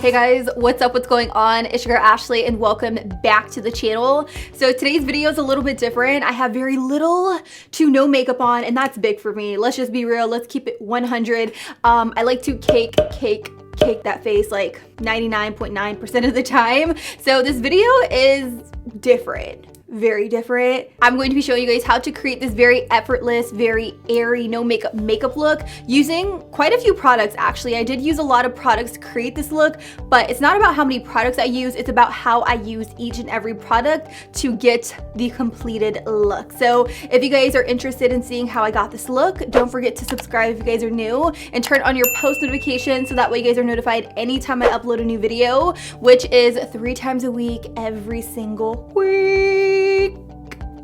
Hey guys, what's up? What's going on? It's your girl Ashley and welcome back to the channel. So today's video is a little bit different. I have very little to no makeup on, and that's big for me. Let's just be real. Let's keep it 100. I like to cake that face like 99.9% of the time. So this video is different. Very different. I'm going to be showing you guys how to create this very effortless, very airy, no makeup look using quite a few products. Actually, I did use a lot of products to create this look, but it's not about how many products I use, it's about how I use each and every product to get the completed look. So if you guys are interested in seeing how I got this look, don't forget to subscribe if you guys are new and turn on your post notifications so that way you guys are notified anytime I upload a new video, which is 3 times a week, every single week.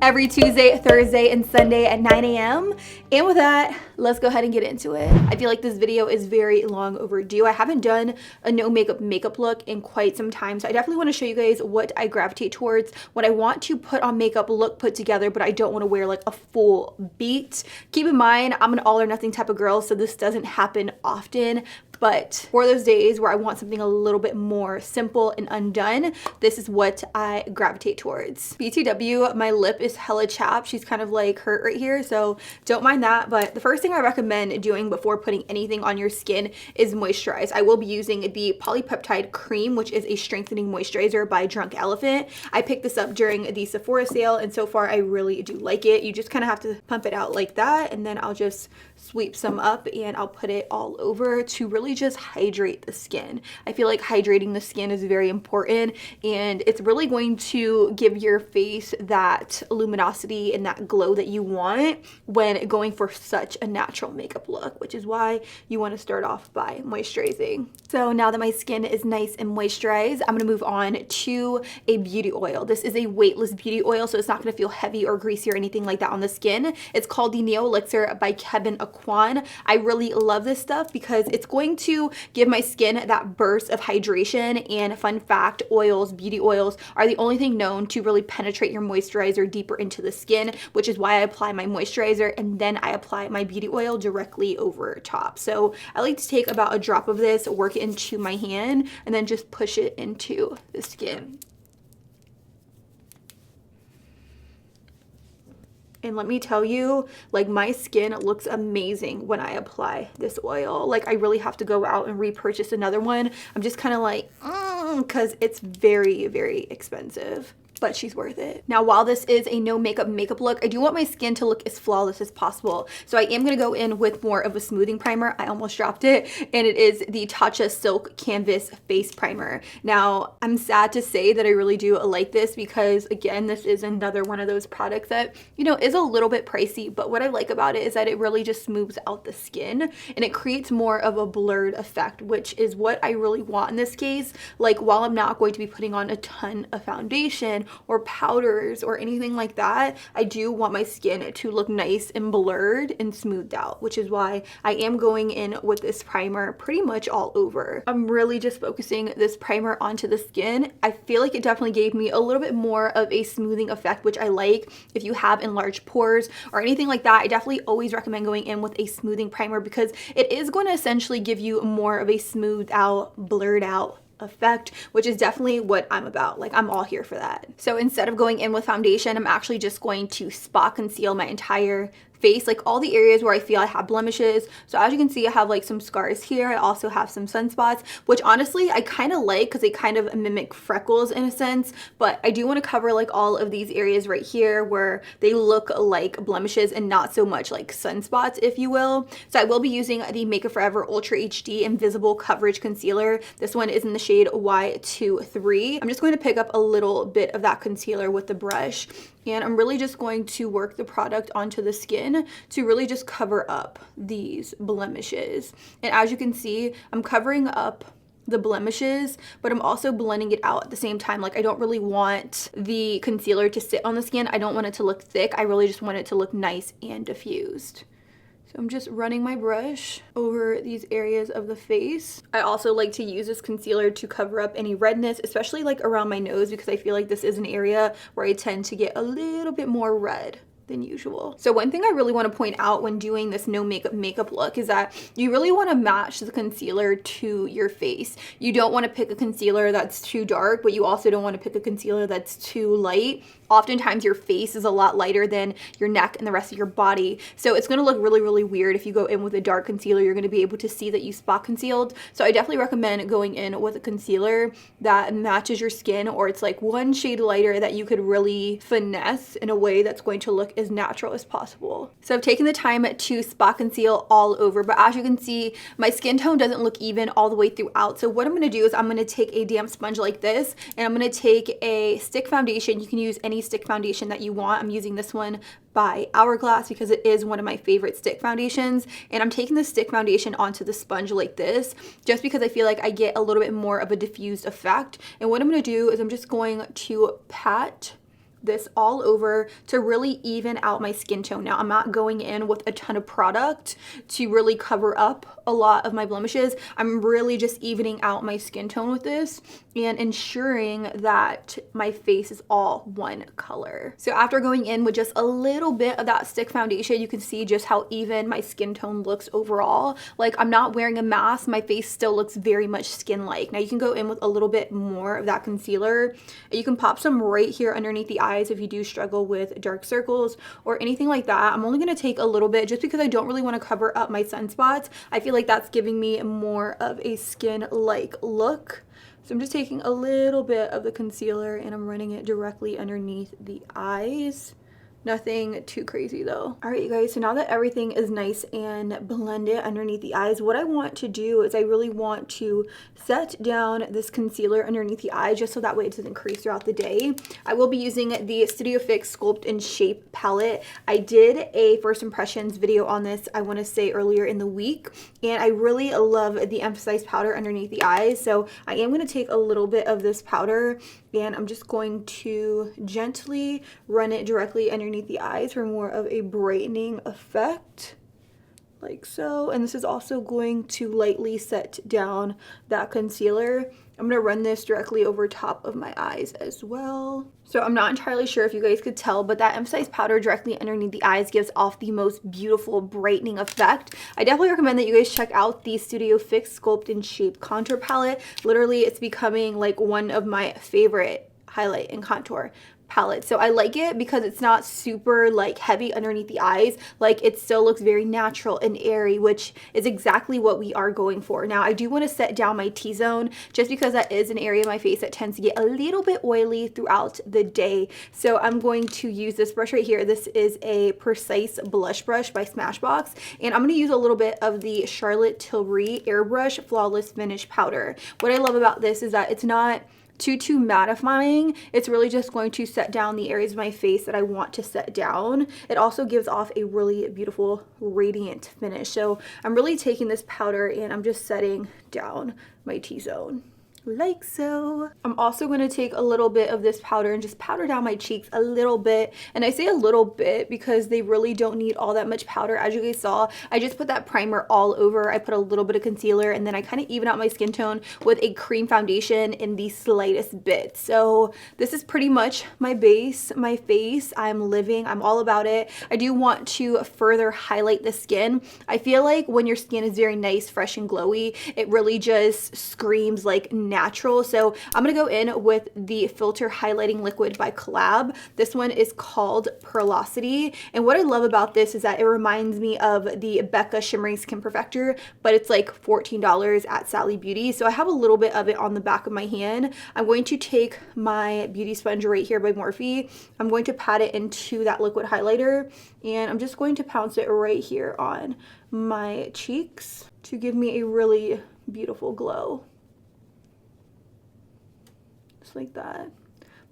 Every Tuesday, Thursday, and Sunday at 9 a.m. And with that, let's go ahead and get into it. I feel like this video is very long overdue. I haven't done a no makeup look in quite some time, so I definitely want to show you guys what I gravitate towards when I want to put on makeup, look put together, but I don't want to wear like a full beat. Keep in mind, I'm an all or nothing type of girl, so this doesn't happen often. But for those days where I want something a little bit more simple and undone, this is what I gravitate towards. BTW, my lip is hella chapped. She's kind of like hurt right here, so don't mind that. But the first thing I recommend doing before putting anything on your skin is moisturize. I will be using the Polypeptide Cream, which is a strengthening moisturizer by Drunk Elephant. I picked this up during the Sephora sale, and so far I really do like it. You just kind of have to pump it out like that, and then I'll just sweep some up and I'll put it all over to really just hydrate the skin. I feel like hydrating the skin is very important, and it's really going to give your face that luminosity and that glow that you want when going for such a natural makeup look, which is why you want to start off by moisturizing. So now that my skin is nice and moisturized, I'm going to move on to a beauty oil. This is a weightless beauty oil, so it's not going to feel heavy or greasy or anything like that on the skin. It's called the Neo Elixir by Kevin Aquan. I really love this stuff because it's going to give my skin that burst of hydration. And fun fact, oils, beauty oils are the only thing known to really penetrate your moisturizer deeper into the skin, which is why I apply my moisturizer and then I apply my beauty oil directly over top. So I like to take about a drop of this, work it into my hand, and then just push it into the skin. And let me tell you, like, my skin looks amazing when I apply this oil. Like, I really have to go out and repurchase another one. I'm just kind of like, because it's very, very expensive. But she's worth it. Now, while this is a no makeup look, I do want my skin to look as flawless as possible. So I am gonna go in with more of a smoothing primer. I almost dropped it, and it is the TATCHA Silk Canvas Face Primer. Now, I'm sad to say that I really do like this because, again, this is another one of those products that, you know, is a little bit pricey, but what I like about it is that it really just smooths out the skin and it creates more of a blurred effect, which is what I really want in this case. Like, while I'm not going to be putting on a ton of foundation or powders or anything like that, I do want my skin to look nice and blurred and smoothed out, which is why I am going in with this primer pretty much all over. I'm really just focusing this primer onto the skin. I feel like it definitely gave me a little bit more of a smoothing effect, which I like. If you have enlarged pores or anything like that, I definitely always recommend going in with a smoothing primer because it is going to essentially give you more of a smoothed out, blurred out effect, which is definitely what I'm about. Like, I'm all here for that. So instead of going in with foundation, I'm actually just going to spot conceal my entire face, like all the areas where I feel I have blemishes. So as you can see, I have like some scars here. I also have some sunspots, which honestly I kind of like because they kind of mimic freckles in a sense, but I do want to cover like all of these areas right here where they look like blemishes and not so much like sunspots, if you will. So I will be using the Makeup Forever Ultra HD Invisible Coverage Concealer. This one is in the shade Y23. I'm just going to pick up a little bit of that concealer with the brush, and I'm really just going to work the product onto the skin to really just cover up these blemishes. And as you can see, I'm covering up the blemishes, but I'm also blending it out at the same time. Like, I don't really want the concealer to sit on the skin. I don't want it to look thick. I really just want it to look nice and diffused. So I'm just running my brush over these areas of the face. I also like to use this concealer to cover up any redness, especially like around my nose, because I feel like this is an area where I tend to get a little bit more red. than usual. So one thing I really want to point out when doing this no makeup look is that you really want to match the concealer to your face. You don't want to pick a concealer that's too dark, but you also don't want to pick a concealer that's too light. Oftentimes your face is a lot lighter than your neck and the rest of your body. So it's going to look really, really weird if you go in with a dark concealer. You're going to be able to see that you spot concealed. So I definitely recommend going in with a concealer that matches your skin, or it's like one shade lighter that you could really finesse in a way that's going to look as natural as possible. So I've taken the time to spot conceal all over, but as you can see, my skin tone doesn't look even all the way throughout. So what I'm going to do is I'm going to take a damp sponge like this, and I'm going to take a stick foundation. You can use any stick foundation that you want. I'm using this one by Hourglass because it is one of my favorite stick foundations, and I'm taking the stick foundation onto the sponge like this just because I feel like I get a little bit more of a diffused effect. And what I'm going to do is I'm just going to pat this all over to really even out my skin tone. Now I'm not going in with a ton of product to really cover up a lot of my blemishes. I'm really just evening out my skin tone with this and ensuring that my face is all one color. So after going in with just a little bit of that stick foundation, you can see just how even my skin tone looks overall. Like I'm not wearing a mask, my face still looks very much skin-like. Now you can go in with a little bit more of that concealer. You can pop some right here underneath the eyes if you do struggle with dark circles or anything like that. I'm only going to take a little bit just because I don't really want to cover up my sunspots. I feel like that's giving me more of a skin-like look. So I'm just taking a little bit of the concealer and I'm running it directly underneath the eyes. Nothing too crazy though. All right, you guys, so now that everything is nice and blended underneath the eyes, what I want to do is I really want to set down this concealer underneath the eye just so that way it doesn't crease throughout the day. I will be using the Studio Fix Sculpt and Shape palette. I did a first impressions video on this, I want to say earlier in the week, and I really love the emphasized powder underneath the eyes. So I am going to take a little bit of this powder and I'm just going to gently run it directly underneath the eyes for more of a brightening effect, like so. And this is also going to lightly set down that concealer. I'm going to run this directly over top of my eyes as well. So I'm not entirely sure if you guys could tell, but that emphasized powder directly underneath the eyes gives off the most beautiful brightening effect. I definitely recommend that you guys check out the Studio Fix Sculpt and Shape Contour Palette. Literally, it's becoming like one of my favorite highlight and contour palette. So I like it because it's not super like heavy underneath the eyes. Like it still looks very natural and airy, which is exactly what we are going for. Now I do want to set down my T-zone just because that is an area of my face that tends to get a little bit oily throughout the day. So I'm going to use this brush right here. This is a Precise Blush Brush by Smashbox, and I'm going to use a little bit of the Charlotte Tilbury Airbrush Flawless Finish Powder. What I love about this is that it's not too mattifying. It's really just going to set down the areas of my face that I want to set down. It also gives off a really beautiful radiant finish. So I'm really taking this powder and I'm just setting down my T-zone. Like so. I'm also going to take a little bit of this powder and just powder down my cheeks a little bit. And I say a little bit because they really don't need all that much powder. As you guys saw, I just put that primer all over. I put a little bit of concealer and then I kind of even out my skin tone with a cream foundation in the slightest bit. So this is pretty much my base, my face. I'm living, I'm all about it. I do want to further highlight the skin. I feel like when your skin is very nice, fresh and glowy, it really just screams like natural. So I'm going to go in with the Filter Highlighting Liquid by COLLAB. This one is called Pearlocity. And what I love about this is that it reminds me of the Becca Shimmering Skin Perfector, but it's like $14 at Sally Beauty. So I have a little bit of it on the back of my hand. I'm going to take my beauty sponge right here by Morphe. I'm going to pat it into that liquid highlighter and I'm just going to pounce it right here on my cheeks to give me a really beautiful glow. Like that. I'm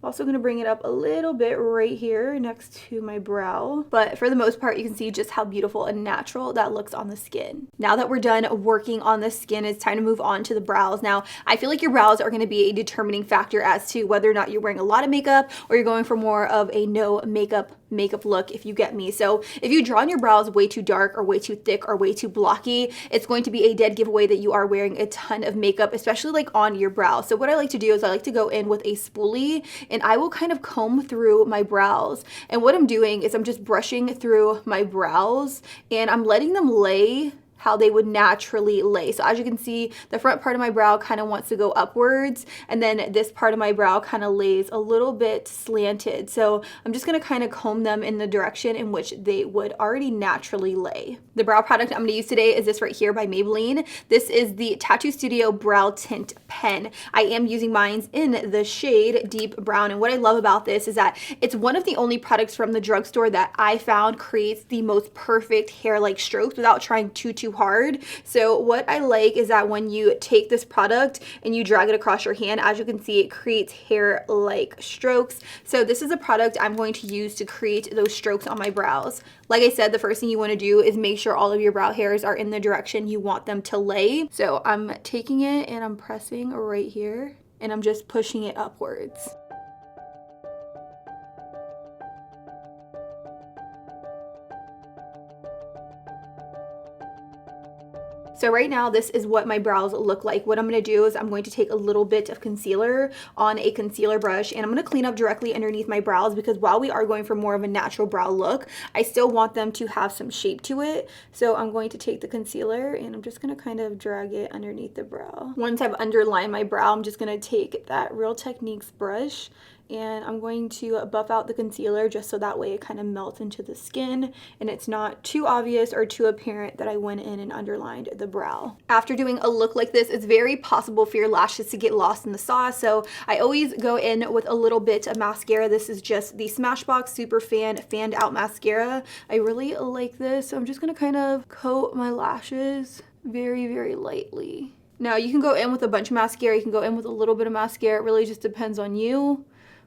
also going to bring it up a little bit right here next to my brow, but for the most part you can see just how beautiful and natural that looks on the skin. Now that we're done working on the skin, it's time to move on to the brows. Now I feel like your brows are going to be a determining factor as to whether or not you're wearing a lot of makeup or you're going for more of a no makeup makeup look, if you get me. So if you draw on your brows way too dark or way too thick or way too blocky, it's going to be a dead giveaway that you are wearing a ton of makeup, especially like on your brows. So what I like to do is I like to go in with a spoolie and I will kind of comb through my brows. And what I'm doing is I'm just brushing through my brows and I'm letting them lay how they would naturally lay. So as you can see, the front part of my brow kind of wants to go upwards, and then this part of my brow kind of lays a little bit slanted. So I'm just gonna kind of comb them in the direction in which they would already naturally lay. The brow product I'm gonna use today is this right here by Maybelline. This is the Tattoo Studio Brow Tint Pen. I am using mine in the shade Deep Brown, and what I love about this is that it's one of the only products from the drugstore that I found creates the most perfect hair-like strokes without trying too hard. So what I like is that when you take this product and you drag it across your hand, as you can see, it creates hair-like strokes. So this is a product I'm going to use to create those strokes on my brows. Like I said, the first thing you want to do is make sure all of your brow hairs are in the direction you want them to lay. So I'm taking it and I'm pressing right here and I'm just pushing it upwards. So right now, this is what my brows look like. What I'm gonna do is I'm going to take a little bit of concealer on a concealer brush and I'm gonna clean up directly underneath my brows, because while we are going for more of a natural brow look, I still want them to have some shape to it. So I'm going to take the concealer and I'm just gonna kind of drag it underneath the brow. Once I've underlined my brow, I'm just gonna take that Real Techniques brush and I'm going to buff out the concealer just so that way it kind of melts into the skin and it's not too obvious or too apparent that I went in and underlined the brow. After doing a look like this, it's very possible for your lashes to get lost in the sauce, so I always go in with a little bit of mascara. This is just the Smashbox Super Fanned Out Mascara. I really like this, so I'm just gonna kind of coat my lashes very, very lightly. Now you can go in with a bunch of mascara, you can go in with a little bit of mascara, it really just depends on you.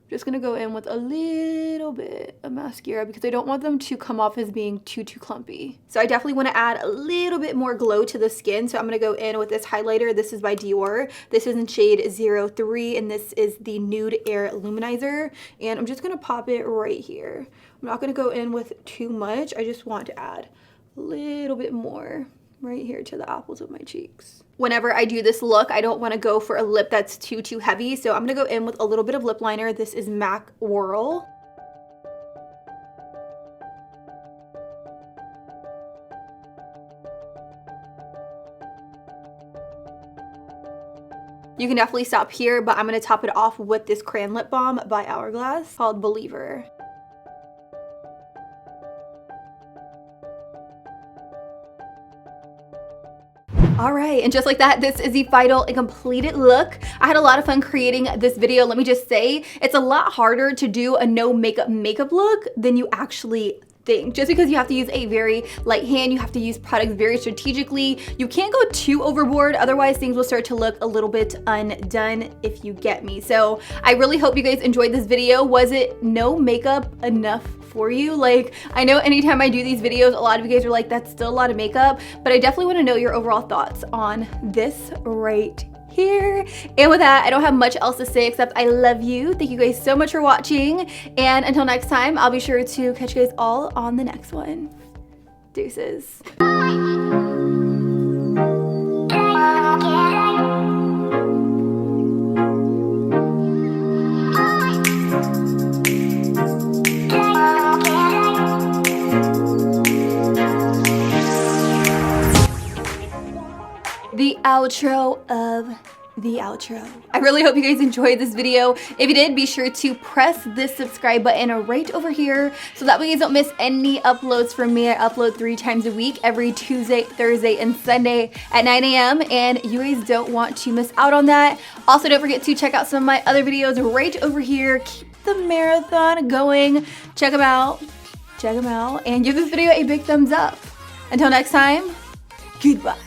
Just gonna go in with a little bit of mascara because I don't want them to come off as being too clumpy. So I definitely want to add a little bit more glow to the skin. So I'm gonna go in with this highlighter. This is by Dior. This is in shade 03 and this is the Nude Air Luminizer. And I'm just gonna pop it right here. I'm not gonna go in with too much. I just want to add a little bit more right here to the apples of my cheeks. Whenever I do this look, I don't want to go for a lip that's too heavy, so I'm gonna go in with a little bit of lip liner. This is MAC Whirl. You can definitely stop here, but I'm gonna top it off with this crayon lip balm by Hourglass called Believer. All right, and just like that, this is the final and completed look. I had a lot of fun creating this video. Let me just say, it's a lot harder to do a no makeup look than you actually think. Just because you have to use a very light hand, you have to use products very strategically. You can't go too overboard, otherwise things will start to look a little bit undone, if you get me. So I really hope you guys enjoyed this video. Was it no makeup enough for you? Like, I know anytime I do these videos, a lot of you guys are like, that's still a lot of makeup, but I definitely want to know your overall thoughts on this right here. And with that, I don't have much else to say except I love you. Thank you guys so much for watching, and until next time, I'll be sure to catch you guys all on the next one. Deuces. The outro of the outro. I really hope you guys enjoyed this video. If you did, be sure to press this subscribe button right over here so that way you guys don't miss any uploads from me. I upload 3 times a week, every Tuesday, Thursday, and Sunday at 9 a.m. and you guys don't want to miss out on that. Also, don't forget to check out some of my other videos right over here. Keep the marathon going. Check them out, and give this video a big thumbs up. Until next time, goodbye.